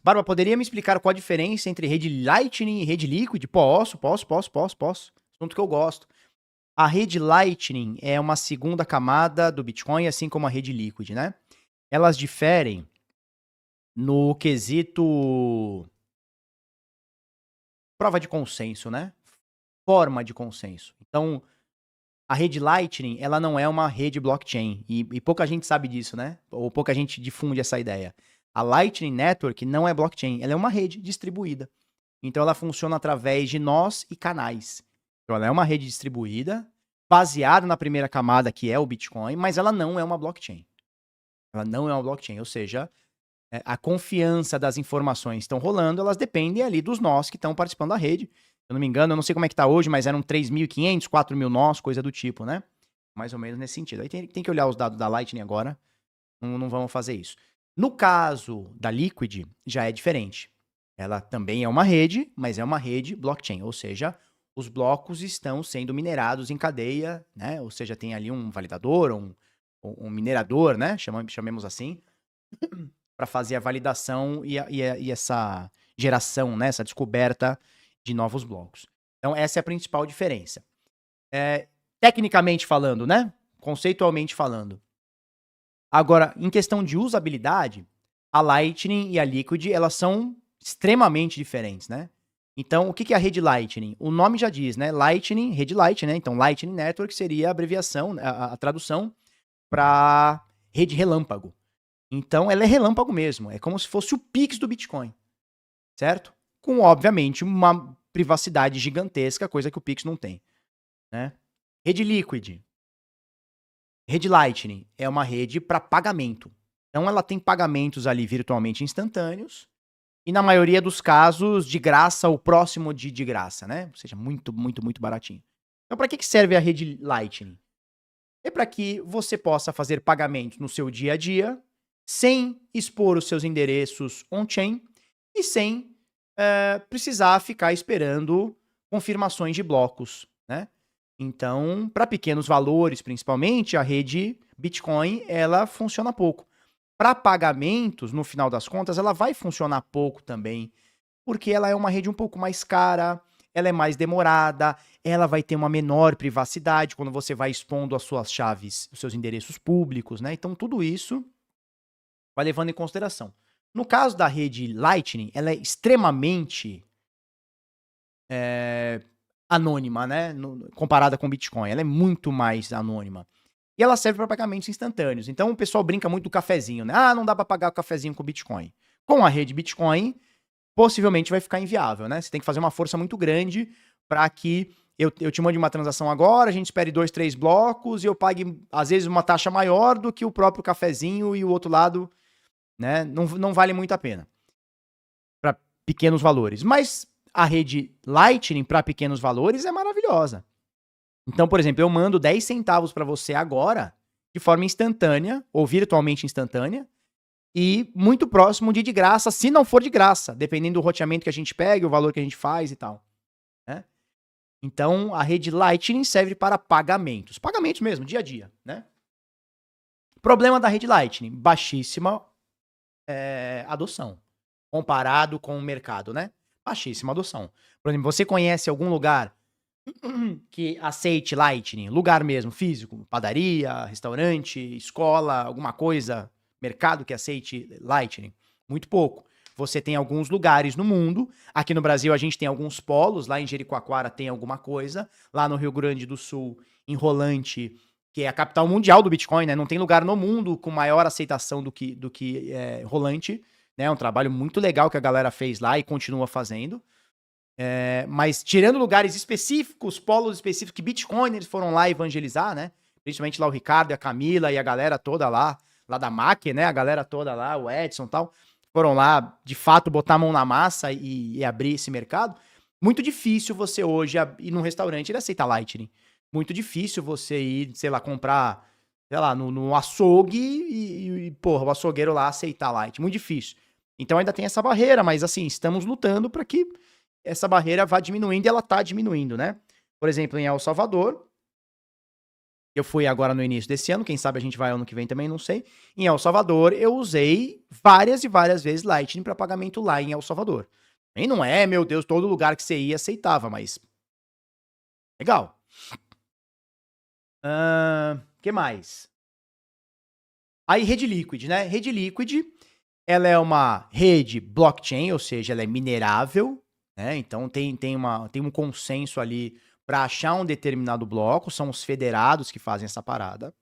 Barba, poderia me explicar qual a diferença entre rede Lightning e rede Liquid? Posso. Assunto que eu gosto. A rede Lightning é uma segunda camada do Bitcoin, assim como a rede Liquid, né? Elas diferem no quesito prova de consenso, né? Forma de consenso. Então, a rede Lightning, ela não é uma rede blockchain. E pouca gente sabe disso, né? Ou pouca gente difunde essa ideia. A Lightning Network não é blockchain, ela é uma rede distribuída. Então, ela funciona através de nós e canais. Então, ela é uma rede distribuída, baseada na primeira camada, que é o Bitcoin, mas ela não é uma blockchain. Ela não é uma blockchain, ou seja, a confiança das informações que estão rolando, elas dependem ali dos nós que estão participando da rede. Se eu não me engano, eu não sei como é que está hoje, mas eram 3.500, 4.000 nós, coisa do tipo, né? Mais ou menos nesse sentido. Aí tem que olhar os dados da Lightning agora, não vamos fazer isso. No caso da Liquid, já é diferente. Ela também é uma rede, mas é uma rede blockchain, ou seja, os blocos estão sendo minerados em cadeia, né? Ou seja, tem ali um validador, um minerador, né? Chamemos assim, para fazer a validação e essa geração, né? Essa descoberta de novos blocos. Então, essa é a principal diferença. Tecnicamente falando, né? Conceitualmente falando. Agora, em questão de usabilidade, a Lightning e a Liquid, elas são extremamente diferentes, né? Então, o que é a rede Lightning? O nome já diz, né? Lightning, rede Lightning, né? Então, Lightning Network seria a abreviação, a tradução para rede relâmpago. Então, ela é relâmpago mesmo. É como se fosse o Pix do Bitcoin, certo? Com, obviamente, uma privacidade gigantesca, coisa que o Pix não tem, né? Rede Liquid. Rede Lightning é uma rede para pagamento. Então, ela tem pagamentos ali virtualmente instantâneos e, na maioria dos casos, de graça ou próximo de graça, né? Ou seja, muito baratinho. Então, para que serve a rede Lightning? É para que você possa fazer pagamentos no seu dia a dia sem expor os seus endereços on-chain e sem precisar ficar esperando confirmações de blocos, né? Então, para pequenos valores, principalmente, a rede Bitcoin, ela funciona pouco. Para pagamentos, no final das contas, ela vai funcionar pouco também, porque ela é uma rede um pouco mais cara, ela é mais demorada, ela vai ter uma menor privacidade quando você vai expondo as suas chaves, os seus endereços públicos, né? Então, tudo isso vai levando em consideração. No caso da rede Lightning, ela é extremamente anônima, né? Comparada com o Bitcoin. Ela é muito mais anônima. E ela serve para pagamentos instantâneos. Então o pessoal brinca muito do cafezinho, né? Ah, não dá para pagar o cafezinho com Bitcoin. Com a rede Bitcoin, possivelmente vai ficar inviável, né? Você tem que fazer uma força muito grande para que eu te mande uma transação agora, a gente espere 2, 3 blocos e eu pague, às vezes, uma taxa maior do que o próprio cafezinho e o outro lado, né? Não vale muito a pena para pequenos valores. Mas a rede Lightning para pequenos valores é maravilhosa. Então, por exemplo, eu mando 10 centavos para você agora, de forma instantânea, ou virtualmente instantânea, e muito próximo de graça, se não for de graça, dependendo do roteamento que a gente pega, o valor que a gente faz e tal, né? Então, a rede Lightning serve para pagamentos. Pagamentos mesmo, dia a dia, né? Problema da rede Lightning, baixíssima adoção, comparado com o mercado, né? Baixíssima adoção. Por exemplo, você conhece algum lugar que aceite Lightning, lugar mesmo, físico, padaria, restaurante, escola, alguma coisa, mercado que aceite Lightning? Muito pouco. Você tem alguns lugares no mundo, aqui no Brasil a gente tem alguns polos, lá em Jericoacoara tem alguma coisa, lá no Rio Grande do Sul, em Rolante, que é a capital mundial do Bitcoin, né? Não tem lugar no mundo com maior aceitação do que Rolante, né? É um trabalho muito legal que a galera fez lá e continua fazendo. Mas tirando lugares específicos, polos específicos que Bitcoiners foram lá evangelizar, né? Principalmente lá o Ricardo e a Camila e a galera toda lá da MAC, né? A galera toda lá, o Edson e tal, foram lá, de fato, botar a mão na massa e abrir esse mercado. Muito difícil você hoje ir num restaurante e aceitar Lightning. Muito difícil você ir, sei lá, comprar, sei lá, no açougue porra, o açougueiro lá aceitar Lightning. Muito difícil. Então ainda tem essa barreira, mas assim, estamos lutando para que essa barreira vai diminuindo e ela tá diminuindo, né? Por exemplo, em El Salvador, Eu fui agora no início desse ano, quem sabe a gente vai ano que vem também, não sei. Em El Salvador, eu usei várias e várias vezes Lightning para pagamento lá em El Salvador. E não é, meu Deus, todo lugar que você ia aceitava, mas legal. Que mais? Aí, rede Liquid, né? Rede Liquid, ela é uma rede blockchain, ou seja, ela é minerável, né? Então tem um consenso ali para achar um determinado bloco, são os federados que fazem essa parada.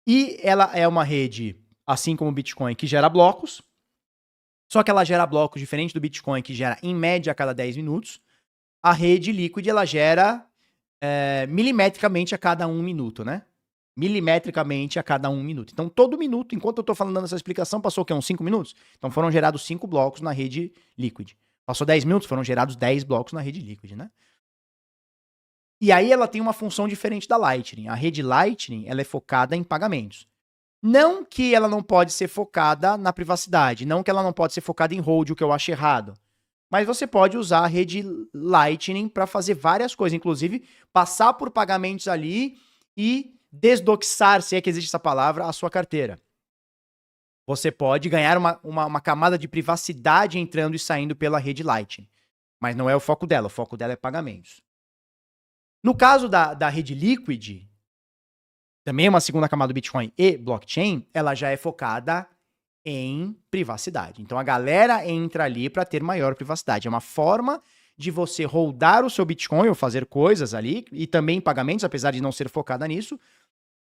E ela é uma rede, assim como o Bitcoin, que gera blocos, só que ela gera blocos diferente do Bitcoin, que gera em média a cada 10 minutos. A rede Liquid, ela gera milimetricamente a cada 1 minuto, né? Milimetricamente a cada 1 minuto. Então, todo minuto, enquanto eu tô falando essa explicação, passou o quê? Uns 5 minutos? Então, foram gerados 5 blocos na rede Liquid. Passou 10 minutos, foram gerados 10 blocos na rede Liquid, né? E aí ela tem uma função diferente da Lightning. A rede Lightning, ela é focada em pagamentos. Não que ela não pode ser focada na privacidade, não que ela não pode ser focada em hold, o que eu acho errado. Mas você pode usar a rede Lightning para fazer várias coisas, inclusive passar por pagamentos ali e desdoxar, se é que existe essa palavra, a sua carteira. Você pode ganhar uma camada de privacidade entrando e saindo pela rede Lightning. Mas não é o foco dela é pagamentos. No caso da rede Liquid, também é uma segunda camada do Bitcoin e blockchain, ela já é focada em privacidade. Então a galera entra ali para ter maior privacidade. É uma forma de você holdar o seu Bitcoin ou fazer coisas ali, e também pagamentos, apesar de não ser focada nisso,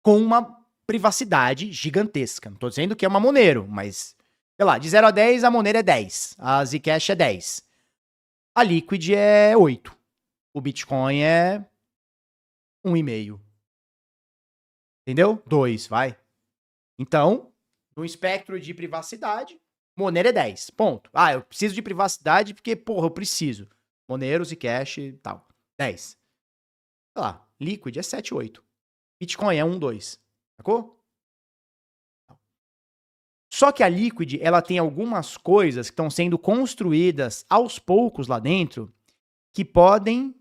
com uma privacidade gigantesca. Não tô dizendo que é uma Monero, mas, sei lá, de 0 a 10, a Monero é 10. A Zcash é 10. A Liquid é 8. O Bitcoin é 1,5. Entendeu? 2, vai. Então, no espectro de privacidade, Monero é 10, ponto. Ah, eu preciso de privacidade porque, porra, eu preciso. Monero, Zcash e tal. 10. Sei lá, Liquid é 7, 8. Bitcoin é 1, 2. Sacou? Só que a Liquid, ela tem algumas coisas que estão sendo construídas aos poucos lá dentro que podem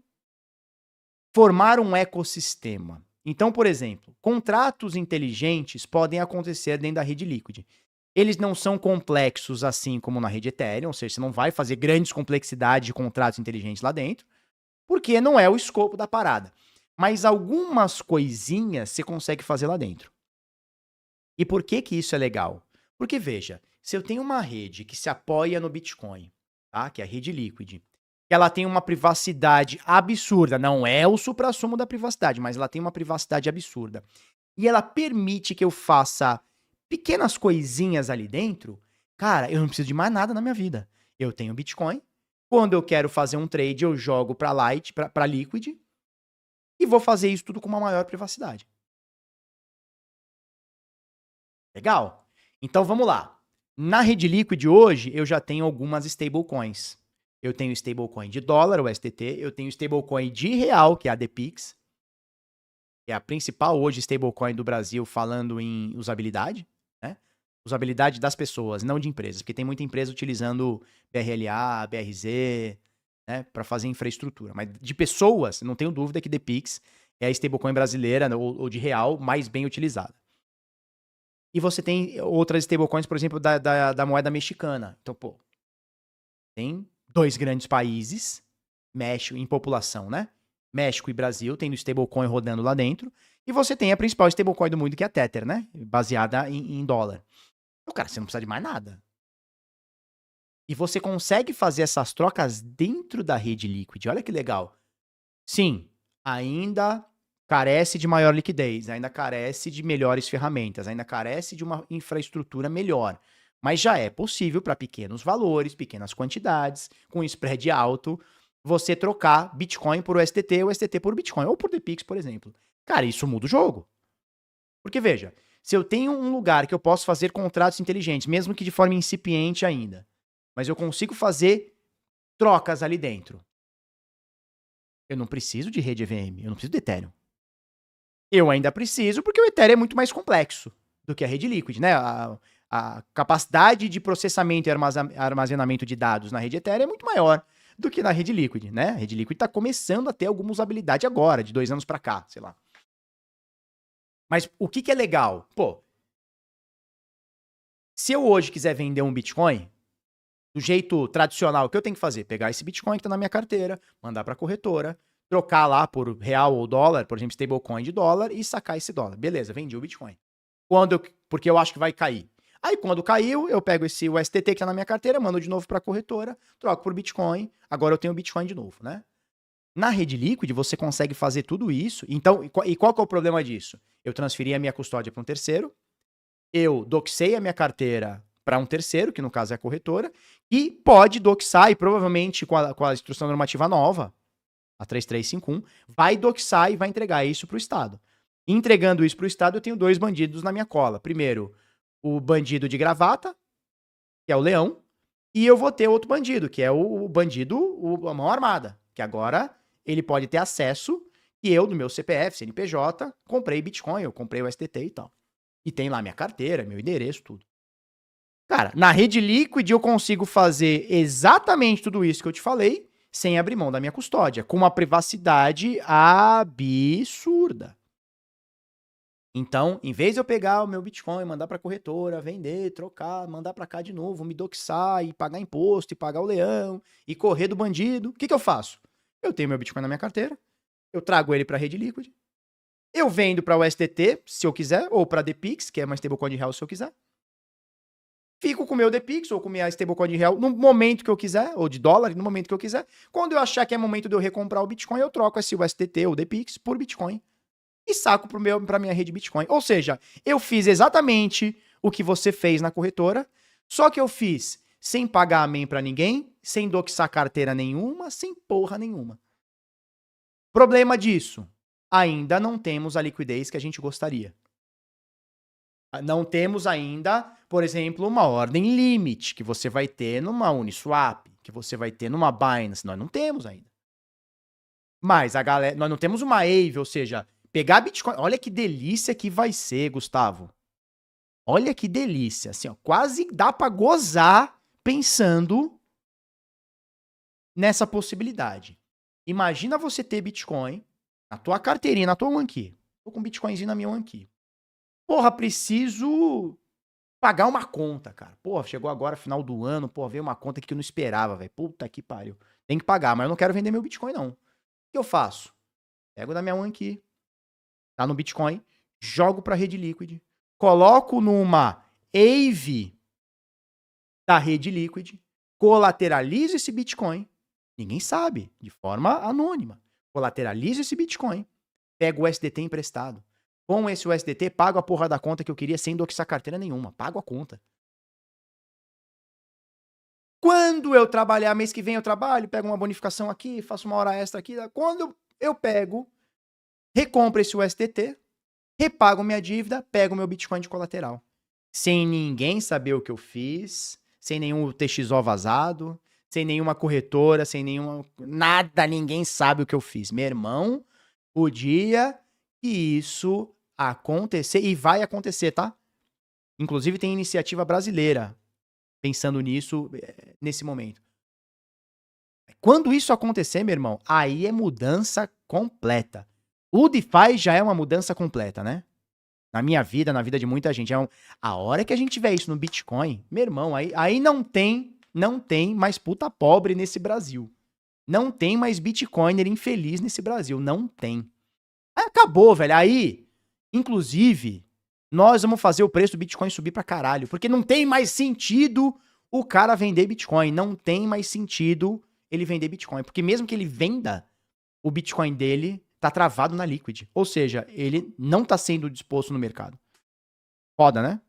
formar um ecossistema. Então, por exemplo, contratos inteligentes podem acontecer dentro da rede Liquid. Eles não são complexos assim como na rede Ethereum, ou seja, você não vai fazer grandes complexidades de contratos inteligentes lá dentro, porque não é o escopo da parada. Mas algumas coisinhas você consegue fazer lá dentro. E por que que isso é legal? Porque, veja, se eu tenho uma rede que se apoia no Bitcoin, tá? Que é a rede Liquid, ela tem uma privacidade absurda, não é o suprassumo da privacidade, mas ela tem uma privacidade absurda. E ela permite que eu faça pequenas coisinhas ali dentro, cara, eu não preciso de mais nada na minha vida. Eu tenho Bitcoin, quando eu quero fazer um trade, eu jogo para Liquid, e vou fazer isso tudo com uma maior privacidade. Legal? Então vamos lá. Na rede Liquid hoje, eu já tenho algumas stablecoins. Eu tenho stablecoin de dólar, o STT, eu tenho stablecoin de real, que é a DPix, que é a principal hoje stablecoin do Brasil falando em usabilidade, né? Usabilidade das pessoas, não de empresas, porque tem muita empresa utilizando BRLA, BRZ, né, para fazer infraestrutura. Mas de pessoas, não tenho dúvida que DPix é a stablecoin brasileira ou de real mais bem utilizada. E você tem outras stablecoins, por exemplo, da moeda mexicana. Então, pô, tem 2 grandes países, México em população, né? México e Brasil, tendo stablecoin rodando lá dentro. E você tem a principal stablecoin do mundo, que é a Tether, né? Baseada em dólar. Então, cara, você não precisa de mais nada. E você consegue fazer essas trocas dentro da rede Liquid. Olha que legal. Sim, ainda carece de maior liquidez, ainda carece de melhores ferramentas, ainda carece de uma infraestrutura melhor. Mas já é possível para pequenos valores, pequenas quantidades, com spread alto, você trocar Bitcoin por USDT, ou USDT por Bitcoin, ou por DPix, por exemplo. Cara, isso muda o jogo. Porque veja, se eu tenho um lugar que eu posso fazer contratos inteligentes, mesmo que de forma incipiente ainda, mas eu consigo fazer trocas ali dentro, eu não preciso de rede EVM, eu não preciso de Ethereum. Eu ainda preciso, porque o Ethereum é muito mais complexo do que a rede Liquid, né? A capacidade de processamento e armazenamento de dados na rede Ethereum é muito maior do que na rede Liquid, né? A rede Liquid está começando a ter alguma usabilidade agora, de 2 anos para cá, sei lá. Mas o que é legal? Pô, se eu hoje quiser vender um Bitcoin, do jeito tradicional, o que eu tenho que fazer? Pegar esse Bitcoin que tá na minha carteira, mandar pra corretora, trocar lá por real ou dólar, por exemplo, stablecoin de dólar, e sacar esse dólar. Beleza, vendi o Bitcoin. Porque eu acho que vai cair. Aí, quando caiu, eu pego esse USDT que tá na minha carteira, mando de novo pra corretora, troco por Bitcoin, agora eu tenho Bitcoin de novo, né? Na rede Liquid, você consegue fazer tudo isso. Então, e qual que é o problema disso? Eu transferi a minha custódia para um terceiro, eu doxei a minha carteira para um terceiro, que no caso é a corretora, e pode doxar, e provavelmente com a instrução normativa nova, a 3351, vai doxar e vai entregar isso para o Estado. Entregando isso para o Estado, eu tenho dois bandidos na minha cola. Primeiro, o bandido de gravata, que é o Leão, e eu vou ter outro bandido, que é o bandido, a mão armada, que agora ele pode ter acesso, e eu, do meu CPF, CNPJ, comprei Bitcoin, eu comprei o STT e tal. E tem lá minha carteira, meu endereço, tudo. Cara, na rede Liquid eu consigo fazer exatamente tudo isso que eu te falei, sem abrir mão da minha custódia, com uma privacidade absurda. Então, em vez de eu pegar o meu Bitcoin, mandar para a corretora, vender, trocar, mandar para cá de novo, me doxar e pagar imposto, e pagar o leão, e correr do bandido, o que eu faço? Eu tenho meu Bitcoin na minha carteira, eu trago ele para a rede Liquid, eu vendo para o STT, se eu quiser, ou para a DPix, que é uma stablecoin de real se eu quiser. Fico com o meu DPix ou com minha stablecoin de real no momento que eu quiser, ou de dólar, no momento que eu quiser. Quando eu achar que é momento de eu recomprar o Bitcoin, eu troco esse USDT ou DPix por Bitcoin e saco para minha rede Bitcoin. Ou seja, eu fiz exatamente o que você fez na corretora, só que eu fiz sem pagar amém para ninguém, sem doxar carteira nenhuma, sem porra nenhuma. Problema disso, ainda não temos a liquidez que a gente gostaria. Não temos ainda, por exemplo, uma ordem limit que você vai ter numa Uniswap, que você vai ter numa Binance. Nós não temos ainda. Mas a galera, nós não temos uma Aave, ou seja, pegar Bitcoin. Olha que delícia que vai ser, Gustavo. Olha que delícia. Assim, ó, quase dá para gozar pensando nessa possibilidade. Imagina você ter Bitcoin na tua carteirinha, na tua OneKey. Tô com um Bitcoinzinho na minha OneKey. Porra, preciso pagar uma conta, cara. Porra, chegou agora, final do ano, porra, veio uma conta que eu não esperava, velho. Puta que pariu. Tem que pagar, mas eu não quero vender meu Bitcoin, não. O que eu faço? Pego da minha OneKey, tá no Bitcoin, jogo pra rede Liquid, coloco numa Aave da rede Liquid, colateralizo esse Bitcoin, ninguém sabe, de forma anônima. Colateralizo esse Bitcoin, pego o SDT emprestado. Com esse USDT, pago a porra da conta que eu queria sem doxar carteira nenhuma. Pago a conta. Quando eu trabalhar, mês que vem eu trabalho, pego uma bonificação aqui, faço uma hora extra aqui. Quando eu pego, recompro esse USDT, repago minha dívida, pego meu Bitcoin de colateral. Sem ninguém saber o que eu fiz, sem nenhum TXO vazado, sem nenhuma corretora, sem nenhuma... Nada, ninguém sabe o que eu fiz. Meu irmão, o dia que isso acontecer, e vai acontecer, tá? Inclusive tem iniciativa brasileira pensando nisso nesse momento. Quando isso acontecer, meu irmão, aí é mudança completa. O DeFi já é uma mudança completa, né? Na minha vida, na vida de muita gente. A hora que a gente tiver isso no Bitcoin, meu irmão, aí não tem mais puta pobre nesse Brasil. Não tem mais Bitcoiner infeliz nesse Brasil. Não tem. Aí acabou, velho. Aí, inclusive, nós vamos fazer o preço do Bitcoin subir pra caralho. Porque não tem mais sentido o cara vender Bitcoin. Não tem mais sentido ele vender Bitcoin. Porque mesmo que ele venda, o Bitcoin dele tá travado na Liquid. Ou seja, ele não tá sendo disposto no mercado. Foda, né?